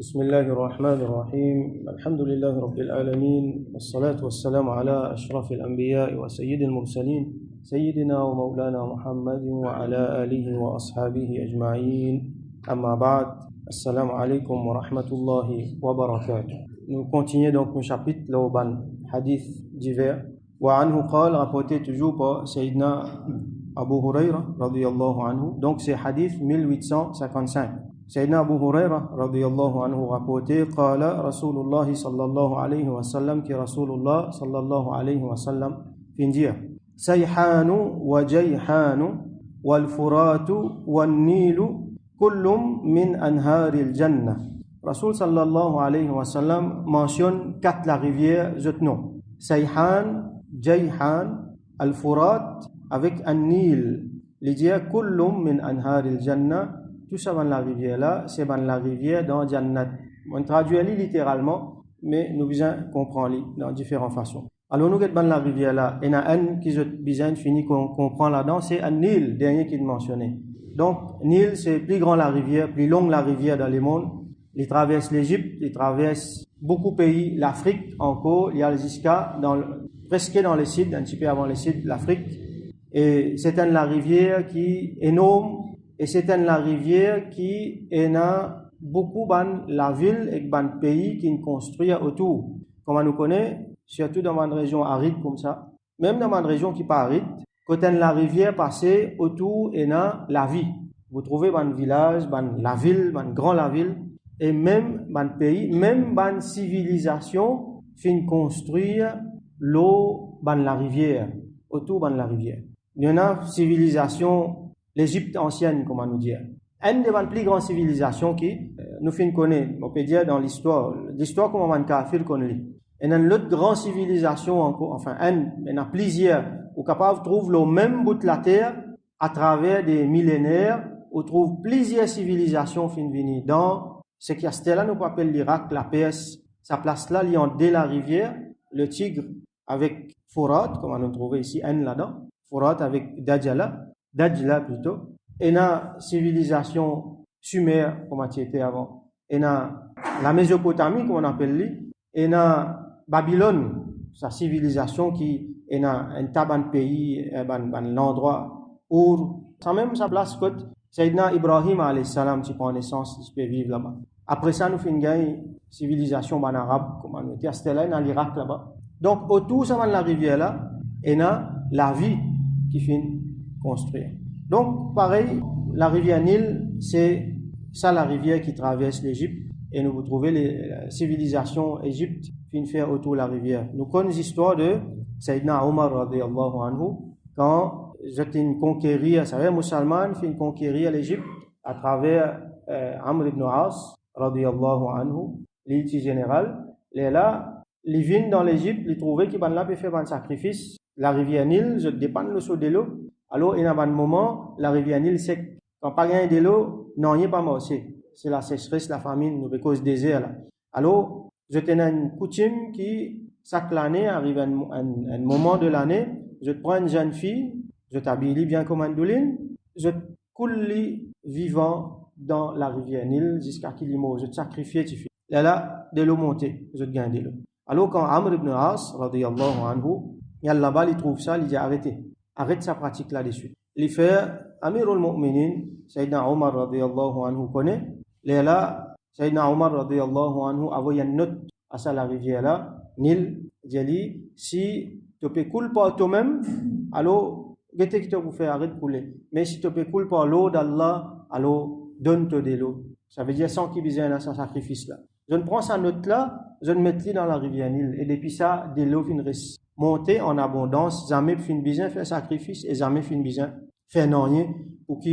بسم الله الرحمن الرحيم الحمد لله رب العالمين والصلاة والسلام على أشرف الأنبياء وسيد المرسلين سيدنا ومولانا محمد وعلى آله وأصحابه أجمعين أما بعد السلام عليكم ورحمة الله وبركاته. Nous continuons donc nos chapitres là au ban hadith divers. وعنه قال rapporté toujours par Sayyidina Abu Huraira radiyallahu anhu. Donc c'est hadith 1855. سيدنا أبو هريرة رضي الله عنه rapporté قال رسول الله صلى الله عليه وسلم كي رسول الله صلى الله عليه وسلم في سيحان وجيحان والفرات والنيل كل من أنهار الجنة. رسول صلى الله عليه وسلم mentionne quatre la rivière noms Sayhan, Jayhan, Al-Furat avec An-Nil. Il dit كل من أنهار الجنة. Tout ça dans la rivière là, c'est dans la rivière dans Jannat. On traduit littéralement, mais nous besoin comprendre dans différentes façons. Alors nous dans la rivière là, il y en a un qui est besoin fini qu'on comprend là-dedans, c'est un Nil, dernier qui est mentionné. Donc Nil c'est plus grand la rivière, plus longue la rivière dans le monde. Il traverse l'Égypte, il traverse beaucoup de pays, l'Afrique encore, il y a jusqu'à presque dans le sud, un petit peu avant le sud, l'Afrique. Et c'est la rivière qui est énorme. Et c'est la rivière qui est beaucoup de la ville et de pays qui est construit autour. Comme on nous connaît, surtout dans une région aride comme ça, même dans une région qui n'est pas aride, quand la rivière passe autour et la vie. Vous trouvez dans village, dans la ville, dans grand la ville, et même dans le pays, même dans une civilisation, fin construire l'eau dans la rivière, autour de la rivière. Il y a une civilisation l'Égypte ancienne, comment nous dire. Une des plus grandes civilisations qui nous connaît, on peut dire dans l'histoire comme on kafir connaît. Et dans l'autre grande civilisation encore, enfin, il y en a plusieurs, où capable de trouver le même bout de la terre à travers des millénaires, où trouve plusieurs civilisations venir dans ce qui est là, nous appelle l'Irak, la Perse, sa place là, il y a de la rivière, le Tigre avec Furat, comme on nous trouve ici, là-dedans, Furat avec Dajla plutôt, et la civilisation sumère, comme elle était avant, et la Mésopotamie, comme on appelle lui, et la Babylone, sa civilisation qui est dans un taban pays, un endroit où, ça même sa place, côte, Sayyidina Ibrahim alayhi salam, qui prend naissance, qui peut vivre là-bas. Après ça, nous faisons une civilisation arabe, comme on était, c'était là, dans l'Irak là-bas. Donc, autour, ça va dans la rivière là, et dans la vie qui finit construire. Donc, pareil, la rivière Nil, c'est ça la rivière qui traverse l'Égypte, et nous vous trouvez les civilisations Égypte qui faire autour de la rivière. Nous connaissons l'histoire de Sayyidina Omar radiyallahu anhu, quand j'étais conquérir, ça veut dire musulman, fin conquérir l'Égypte à travers Amr ibn As radiyallahu anhu, l'élite général. Et là, ils viennent dans l'Égypte, ils trouvaient qu'ils là peut faire un sacrifice. La rivière Nil, je dépend le saut de l'eau. Alors, il y a un moment, la rivière Nil sec. Quand pas rien de l'eau, non, il n'y a pas mort. C'est la sécheresse, la famine, nous cause désert là. Alors, je tenais une coutume qui, chaque année, arrive un moment de l'année, je prends une jeune fille, je t'habille bien comme un douline, je coule vivant dans la rivière Nil jusqu'à qu'il y meure. Je te sacrifie, tu fais. Là, de l'eau montée, je te gagne de l'eau. Alors, quand Amr ibn As, radiyallahu anhu, il y a là-bas, il trouve ça, il dit arrête sa pratique là-dessus. Il fait Amirul Mu'minin, Sayyidina Omar radiyallahu anhu connaît, là, Sayyidina Omar radiyallahu anhu a envoyé une note à ça la rivière là, Nil, dit si tu peux couler par toi-même, alors, qu'est-ce que tu peux faire, arrête de couler. Mais si tu peux couler par l'eau d'Allah, alors, donne-toi de l'eau. Ça veut dire sans qu'il y ait un sacrifice là. Je ne prends sa note là, je ne mets dans la rivière Nil, et depuis ça, de l'eau finit monter en abondance, jamais fin besoin faire sacrifice et jamais fin besoin faire rien pour que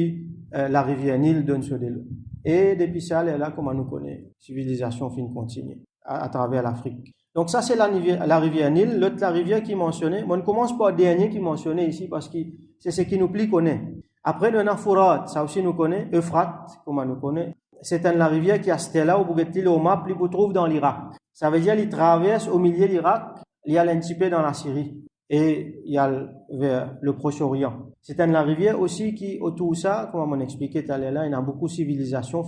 la rivière Nil donne sur de l'eau. Et depuis ça, elle est là, comme on nous connaît, civilisation fin continue à travers l'Afrique. Donc ça, c'est la rivière Nil. L'autre, la rivière qui est mentionnée. On commence par le dernier qui est mentionné ici parce que c'est ce qui nous plie connaît. Après, le Furat, ça aussi nous connaît. Euphrates, comme on nous connaît. C'est la rivière qui est là, où vous êtes au map, vous trouve dans l'Irak. Ça veut dire qu'il traverse au milieu de l'Irak. Il y a un petit peu dans la Syrie et il y a vers le Proche-Orient. C'est la rivière aussi qui, autour de ça, comme on m'expliquait tout à l'heure, il y a beaucoup de civilisations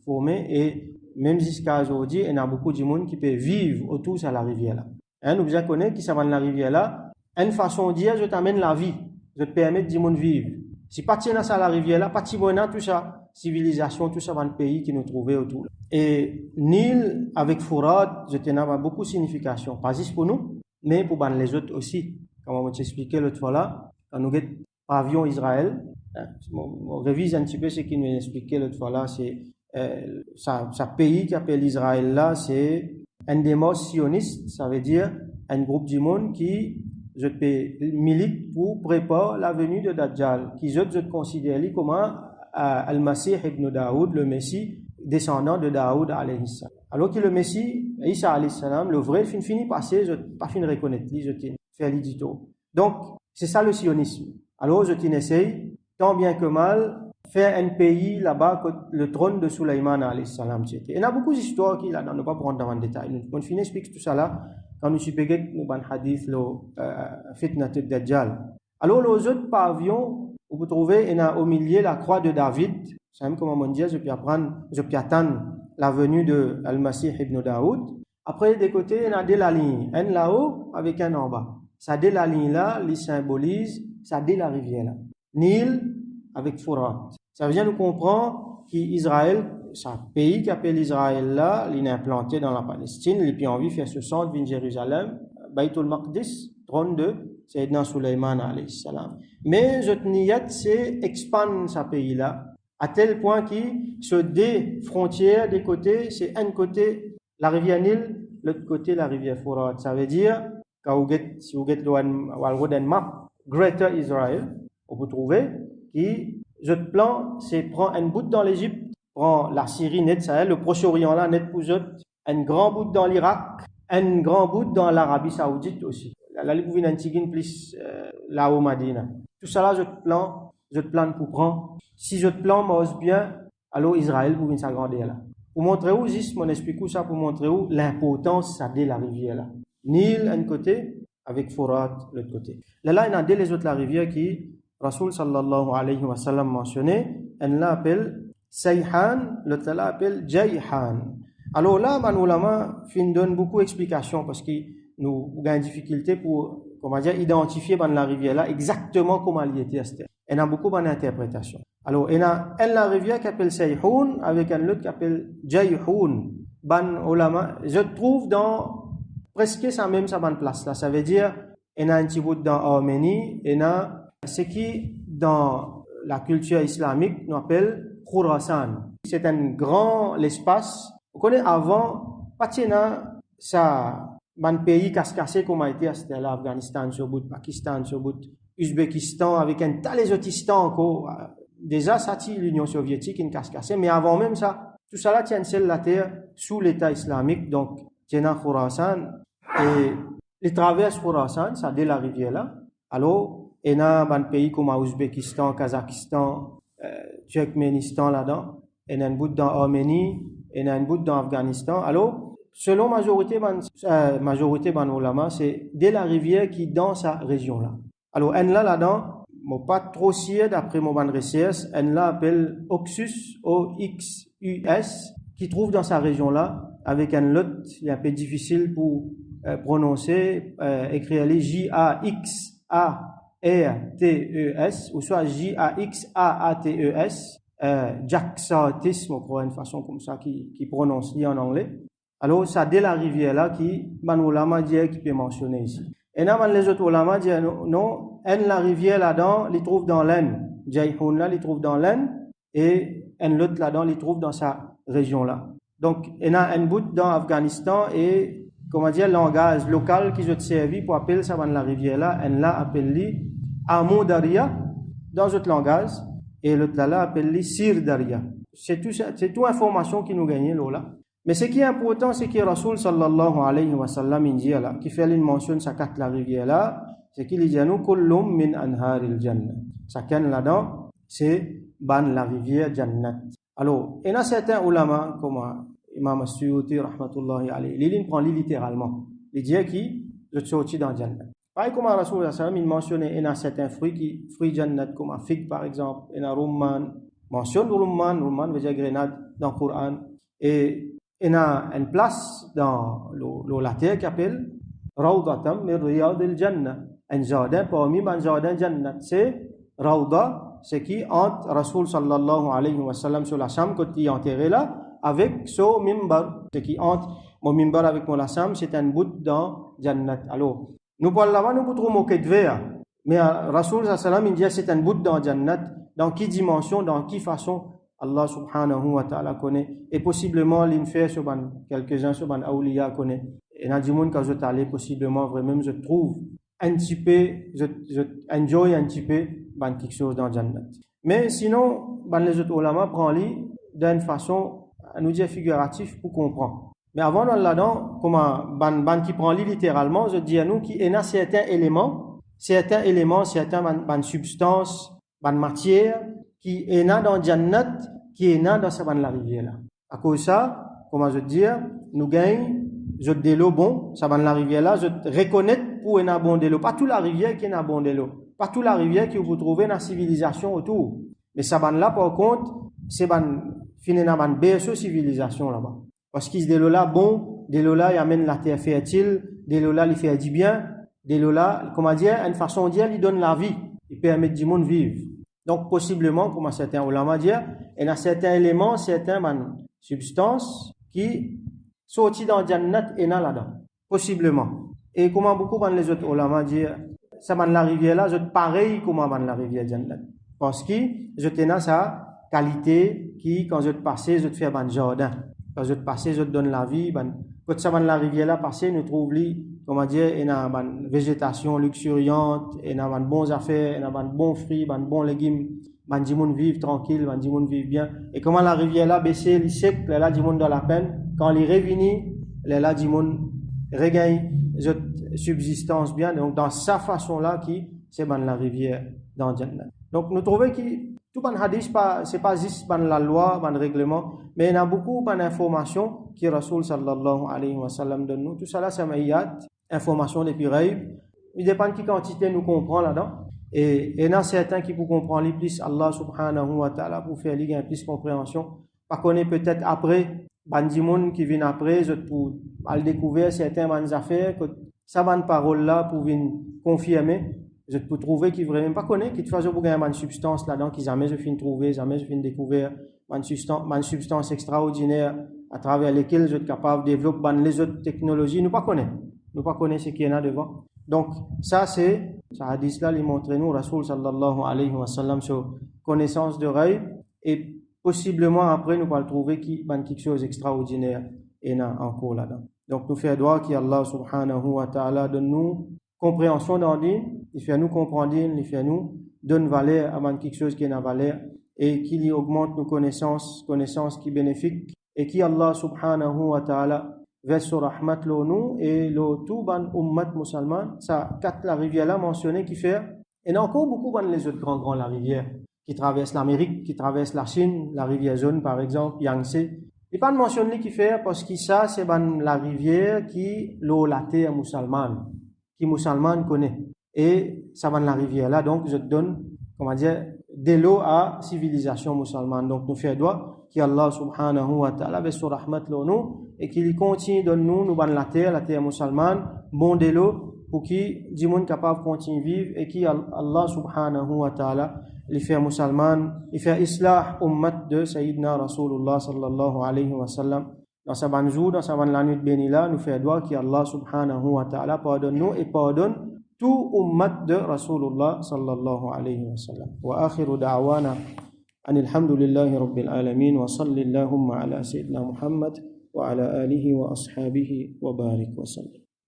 formées et même jusqu'à aujourd'hui, il y a beaucoup de monde qui peut vivre autour de la rivière là. Hein, nous bien connaissons qui s'amène la rivière là, une façon de dire, je t'amène la vie, je te permets de monde vivre. Si pas tiens dans la rivière là, pas tiens tout ça, civilisation, tout ça dans le pays qui nous trouvait autour. Et Nil avec Fourat, je t'en a beaucoup de signification, pas juste pour nous, mais pour les autres aussi. Comme on m'a expliqué l'autre fois là, quand nous avons pavillon Israël, on révise un petit peu ce qu'il nous a expliqué l'autre fois là, c'est sa pays qui appelle Israël là, c'est un démos sioniste, ça veut dire un groupe du monde qui milite pour préparer la venue de Dajjal, qui je considère comme Al-Masih ibn Daoud, le Messie descendant de Daoud alayhi salam. Alors que le Messie, Isa alayhi salam, le vrai, fini passé, je pas fini reconnaître, je t'ai fait l'édito. Donc, c'est ça le sionisme. Alors, je t'en essaye, tant bien que mal, faire un pays là-bas, le trône de Sulaiman alayhi salam. Il y a beaucoup d'histoires qui là, on ne va pas prendre dans le détail. On finit explique tout ça là, quand nous suppéguons nous ban hadith, le fitnat ad-Dajjal. Alors, les autres pavillons, vous trouvez, il y a au milieu la croix de David. C'est même comme on dit, je peux attendre la venue de Al-Masih ibn Daoud. Après, des côtés, il y a deux lignes. Un là-haut avec un en bas. Ça, deux la ligne là, il symbolise, ça, deux la rivière là. Nil avec Fourat. Ça veut dire nous comprendre qu'Israël, c'est un pays qui appelle Israël là, il est implanté dans la Palestine, il est envie de faire ce centre de Jérusalem, Baytul Maqdis, trône de Sayyidina Sulaiman alayhi salam. Mais notre niyat, c'est expandre ce pays-là, à tel point que sur des frontières, des côtés, c'est un côté la rivière Nil, l'autre côté la rivière Fourat. Ça veut dire, si vous avez une map, Greater Israel, vous pouvez trouver, qui, notre plan, c'est prendre un bout dans l'Égypte, prendre la Syrie, net Sahel, le Proche-Orient là, net pour eux, un grand bout dans l'Irak, un grand bout dans l'Arabie Saoudite aussi. Là, vous venez d'un plus là au Madina. Tout ça là, je plan pour prendre. Si je plan m'ose bien, alors Israël vous venez s'agrandir là. Pour montrer où, juste mon explique ça pour montrer où l'importance ça de la rivière là. Nil un côté avec Fourat l'autre côté. Là, il y a deux les autres la rivière qui Rasoul sallallahu alayhi wa sallam mentionné, elle l'appelle Sayhan, l'autre l'appelle Jayhan. Alors là, man ulama fin donne beaucoup d'explications parce que nous avons une difficulté pour identifier dans la rivière là exactement comment elle était. Il y a beaucoup d'interprétations. Alors, il y a la rivière qui s'appelle Sayhoun avec un autre qui s'appelle Jayhoun. Ban ulama, je trouve dans presque ça même ça ban place là. Ça veut dire, il y a un petit bout dans Arménie, il y a ce qui, dans la culture islamique, nous appelle Khurasan. C'est un grand espace. Vous connaissez avant, Patina, ça, un pays casse-cassé comme a été, c'était l'Afghanistan, sur bout, Pakistan, sur bout, Uzbekistan, avec un tas les autistan encore. Déjà, ça tient l'Union soviétique, une casse-cassé, mais avant même ça, tout ça là tient celle la terre sous l'État islamique, donc, tient Khurasan, et les traverses Khurasan, ça dès la rivière là. Alors, il y a un pays comme l'Ouzbékistan, Kazakhstan, Turkménistan là-dedans. Il y a un bout dans l'Arménie, il y a un bout dans l'Afghanistan. Alors, selon majorité ulama, c'est dès la rivière qui est dans sa région-là. Alors, il y a là-dedans, pas trop sûr d'après mon recherche, il y a appelle Oxus, O-X-U-S, qui trouve dans sa région-là, avec un lot, il est un peu difficile pour prononcer, écrire les J-A-X-A. R-T-E-S, ou soit J-A-X-A-A-T-E-S, Jaxatisme, on croit une façon comme ça qui prononce en anglais. Alors, ça, dès la rivière là, qui, ulama dit, qui peut mentionner ici. Et là, les autres ulama disent, non, la rivière là-dedans, les trouve dans l'Ain. Jayhoun là, les trouve dans l'Ain, et l'autre là-dedans, les trouve dans sa région là. Donc, il y a un bout dans l'Afghanistan et, comment dire, langage local qui je te servi pour appeler ça dans la rivière là, elle l'a appelé Amou Daria dans notre langage et l'autre là appelé Sir Daria. C'est tout information qui nous gagne là. Mais ce qui est important, c'est que Rasoul sallallahu alayhi wa sallam il dit là, qui fait une mention de sa carte la rivière là, c'est qu'il dit nous kullum min anharil jannah. Ça là-dedans, c'est ban la rivière Jannat. Alors, il y a certains ulama comme Imam As-Suyuti rahmatullahi alayhi, il prend littéralement. Il dit qui je sorti dans Jannat. Pareil comme Rasoul sallallahu il mentionnait il y a certains fruits Jannat comme figue par exemple, il y a rumman, mentionne rumman veut dire grenade dans le Coran et il y a une place dans la terre qui appelle Rawdatam min Riyadil Jannah, un jardin parmi les jardins Jannat. C'est Rawda, c'est qui entre Rasoul sallallahu alayhi wa sallam sur la chambre quand il est enterré là, avec son mimbar, ce qui entre mon mimbar avec mon lassam, c'est un bout dans Jannat. Alors, nous parlons là-bas, nous pouvons moquer de verre, mais Rasoul sallallahu alayhi wa sallam, il dit c'est un bout dans Jannat, dans quelle dimension, dans quelle façon Allah subhanahu wa ta'ala connaît, et possiblement l'infère sur quelques-uns sur ban awliya connaît. Et dans du monde quand je t'allais possiblement vraiment je trouve un petit peu, je enjoy un petit peu quelque chose dans Jannat. Mais sinon, les autres ulama prennent d'une façon, à nous dire figurative pour comprendre. Mais avant là-dedans, comment qui prend littéralement, je dis à nous qu'il y a certains éléments, certaines substances, matières qui est là dans Jannat, qui est là dans la rivière là. À cause de ça, comment je dis, nous gagnons je de l'eau bon, ça va dans la rivière là, je reconnais pour un bon de l'eau. Pas toute la rivière qui est un bon de l'eau. Pas toute la rivière que vous trouvez dans la civilisation autour. Mais ça va là, par contre, c'est une berceau civilisation là-bas. Parce qu'il de l'eau là bon, de l'eau là, il amène la terre fertile, de l'eau là, il fait du bien, de l'eau là, comment dire, une façon de dire, il donne la vie. Il permet du monde vivre. Donc, possiblement, comme certains ulama disent, il y a certains éléments, certaines substances qui sorti dans Jannat et là-dedans, possiblement. Et comment beaucoup de les autres ulama disent, ça dans la rivière là, c'est pareil comme dans la rivière Jannat. Parce que je tenais sa qualité qui, quand je te passe, je te fais un jardin. Quand je te passe, je te donne la vie. Quand ça dans la rivière là passé, nous trouvons, comment dire, il y a une végétation luxuriante, il y a une bonnes affaires, il y a un bon fruits, un bon légumes. Du monde vivent tranquille, du monde vivent bien. Et comment la rivière là baissé, il sec, là du monde dans la peine. Quand il revient, là du monde regagne subsistance bien. Donc dans sa façon là qui c'est dans la rivière dans Jannat. Donc nous trouvons que tout le hadith c'est pas juste dans la loi, dans le règlement, mais il y a beaucoup d'informations que Rasoul sallallahu alayhi wa sallam donne nous. Tout ça là c'est maïat, information depuis Raïb. Il dépend de quelle quantité nous comprend là-dedans. Et il y en a certains qui pour comprendre plus Allah subhanahu wa ta'ala pour faire une plus compréhension. Par contre peut-être après bandi monde qui vient après je pour aller découvrir certaines affaires que ça van parole là pour venir confirmer je peux trouver qui vraiment pas connaît qui te faisait pour gagner une substance là-dedans qui jamais je finis trouver jamais je finis découvrir une substance extraordinaire à travers lesquelles je suis capable de développer les autres technologies nous pas connaît ce qui est là devant. Donc ça c'est ce hadith là il montre nous Rasoul sallallahu alayhi wa sallam sur connaissance de Ghaib et possiblement après nous allons trouver quelque chose d'extraordinaire et encore là-dedans. Donc nous faisons droit qu'Allah subhanahu wa ta'ala donne nous compréhension dans le din, il fait nous comprendre, il fait nous donne valeur à quelque chose qui est en valeur et qui lui augmente nos connaissances qui bénéfiques et qui Allah subhanahu wa ta'ala verse rahmat nous et le tout ban ummat musulman ça quatre la rivière là mentionné qui fait et encore beaucoup dans les autres grands la rivière qui traverse l'Amérique, qui traverse la Chine, la rivière Jaune par exemple, Yangtze. Il pas de mentionné qui fait parce que ça c'est la rivière qui l'eau la terre musulmane, qui musulmane connaît. Et ça va la rivière là donc je te donne comment dire de l'eau à civilisation musulmane. Donc nous faisons droit qu'Allah subhanahu wa ta'ala verse rahmat nous et qu'il continue de nous ban la terre musulmane, bon de l'eau pour qui du monde capable continue vivre et qui Allah subhanahu wa ta'ala il fait musulman, il fait islah ummat de Sayyidina Rasulullah sallallahu alayhi wa sallam. Dans sa bonne jour, dans sa bonne la nuit bénie là, nous fait droit qu'Allah subhanahu wa ta'ala pardonne nous et pardonne tout ummat de Rasulullah sallallahu alayhi wa sallam. Wa akhiru da'wana anil hamdulillahi rabbil alamin wa sallallahu ala sayyidina Muhammad wa ala alihi wa ashabihi wa barik wa sallam.